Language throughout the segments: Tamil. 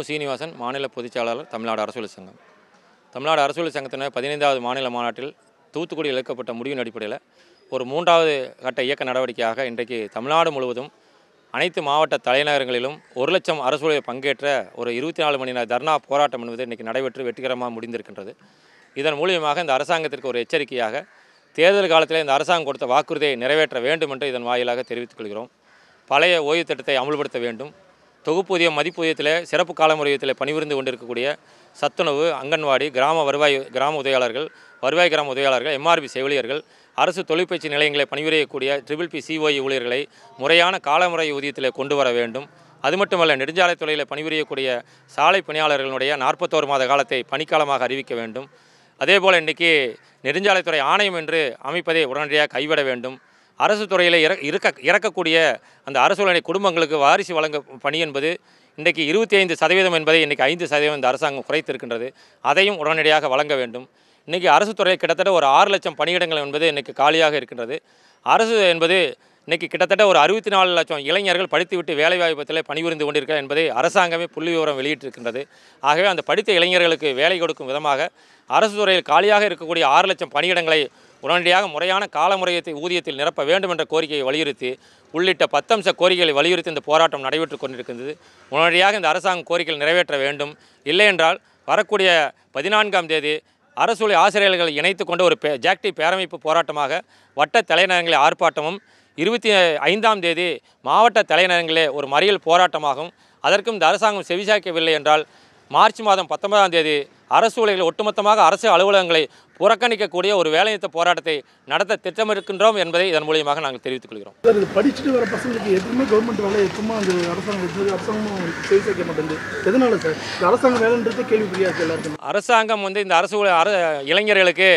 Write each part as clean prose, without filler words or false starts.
சீனிவாசன், மாநில பொதுச்செயலாளர், தமிழ்நாடு அரசியல் சங்கம். தமிழ்நாடு அரசியல் சங்கத்தின் 15வது மாநில மாநாட்டில் தூத்துக்குடியில் எடுக்கப்பட்ட முடிவின் அடிப்படையில் ஒரு 3வது கட்ட இயக்க நடவடிக்கையாக இன்றைக்கு தமிழ்நாடு முழுவதும் அனைத்து மாவட்ட தலைநகரங்களிலும் 1 லட்சம் அரசு பங்கேற்ற ஒரு 24 மணி நேர தர்ணா போராட்டம் என்பது இன்றைக்கு நடைபெற்று வெற்றிகரமாக முடிந்திருக்கின்றது. இதன் மூலியமாக இந்த அரசாங்கத்திற்கு ஒரு எச்சரிக்கையாக தேர்தல் காலத்தில் இந்த அரசாங்கம் கொடுத்த வாக்குறுதியை நிறைவேற்ற வேண்டும் என்று இதன் வாயிலாக தெரிவித்துக் கொள்கிறோம். பழைய ஓய்வு திட்டத்தை அமல்படுத்த வேண்டும். தொகுப்பூதியம் மதிப்பூதியத்தில் சிறப்பு காலமுறையத்தில் பணிபுரிந்து கொண்டிருக்கக்கூடிய சத்துணவு, அங்கன்வாடி, கிராம உதவியாளர்கள், வருவாய் கிராம உதவியாளர்கள், MRP செவிலியர்கள், அரசு தொழிற்பயிற்சி நிலையங்களை பணிபுரியக்கூடிய PPP COE ஊழியர்களை முறையான காலமுறை ஊதியத்தில் கொண்டு வர வேண்டும். அது மட்டுமல்ல, நெடுஞ்சாலைத்துறையில் பணிபுரியக்கூடிய சாலை பணியாளர்களுடைய 41 மாத காலத்தை பணிக்காலமாக அறிவிக்க வேண்டும். அதேபோல் இன்றைக்கி நெடுஞ்சாலைத்துறை ஆணையம் என்று அமைப்பதை உடனடியாக கைவிட வேண்டும். அரசு துறையில் இறக்கக்கூடிய அந்த அரசு குடும்பங்களுக்கு வாரிசு வழங்க பணி என்பது இன்றைக்கு 25% என்பதை இன்றைக்கி 5% இந்த அரசாங்கம் குறைத்திருக்கின்றது. அதையும் உடனடியாக வழங்க வேண்டும். இன்றைக்கி அரசு துறையில் கிட்டத்தட்ட ஒரு 6 லட்சம் பணியிடங்கள் என்பது இன்றைக்கி காலியாக இருக்கின்றது. அரசு என்பது இன்றைக்கி கிட்டத்தட்ட ஒரு 64 லட்சம் இளைஞர்கள் படித்துவிட்டு வேலைவாய்ப்பத்தில் பணிபுரிந்து கொண்டிருக்கிறார் என்பதை அரசாங்கமே புள்ளி விவரம் வெளியிட்டிருக்கின்றது. ஆகவே அந்த படித்த இளைஞர்களுக்கு வேலை கொடுக்கும் விதமாக அரசு துறையில் காலியாக இருக்கக்கூடிய 6 லட்சம் பணியிடங்களை உடனடியாக முறையான காலமுறையத்தை ஊதியத்தில் நிரப்ப வேண்டும் என்ற கோரிக்கையை வலியுறுத்தி உள்ளிட்ட 10 அம்ச கோரிக்கைகளை வலியுறுத்தி இந்த போராட்டம் நடைபெற்று கொண்டிருக்கின்றது. உடனடியாக இந்த அரசாங்கம் கோரிக்கைகள் நிறைவேற்ற வேண்டும். இல்லையென்றால் வரக்கூடிய 14ஆம் தேதி அரசு ஆசிரியர்களை இணைத்து கொண்ட ஒரு ஜாக்டிவ் பேரமைப்பு போராட்டமாக வட்ட தலைநகரங்களில் ஆர்ப்பாட்டமும், 25ஆம் தேதி மாவட்ட தலைநகரங்களிலே ஒரு மறியல் போராட்டமாகும். அதற்கும் இந்த அரசாங்கம் செவிசாய்க்கவில்லை என்றால் மார்ச் மாதம் 19ஆம் தேதி அரசு ஊழியர்கள் ஒட்டுமொத்தமாக அரசு அலுவலகங்களை புறக்கணிக்கக்கூடிய ஒரு வேலைநிறுத்த போராட்டத்தை நடத்த திட்டமிருக்கின்றோம் என்பதை இதன் மூலியமாக நாங்கள் தெரிவித்துக் கொள்கிறோம். சார், இது படிச்சுட்டு வர பசங்களுக்கு எதுவுமே கவர்மெண்ட் வேலை சும்மா அந்த அரசாங்கம் செவிசாய்க்க மாட்டேங்குது. எதனால சார் இந்த அரசாங்கம் வேலைன்றது கேள்விக்குறியா இருக்குது எல்லாருக்கும்? அரசாங்கம் இந்த அரசு இளைஞர்களுக்கு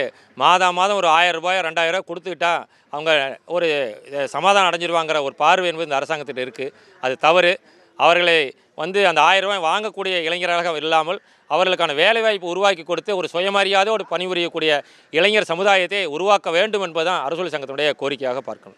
மாதம் ஒரு 1000 ரூபாய் 2000 ரூபாய் கொடுத்துக்கிட்டா அவங்க ஒரு சமாதானம் அடைஞ்சிருவாங்கிற ஒரு பார்வை என்பது இந்த அரசாங்கத்திட்ட இருக்குது. அது தவறு. அவர்களை அந்த 1000 ரூபாய் வாங்கக்கூடிய இளைஞர்களாக இல்லாமல் அவர்களுக்கான வேலைவாய்ப்பு உருவாக்கி கொடுத்து ஒரு சுயமரியாதையோடு பணிபுரியக்கூடிய இளைஞர் சமுதாயத்தை உருவாக்க வேண்டும் என்பதுதான் அரசியல் சங்கத்தினுடைய கோரிக்கையாக பார்க்கணும்.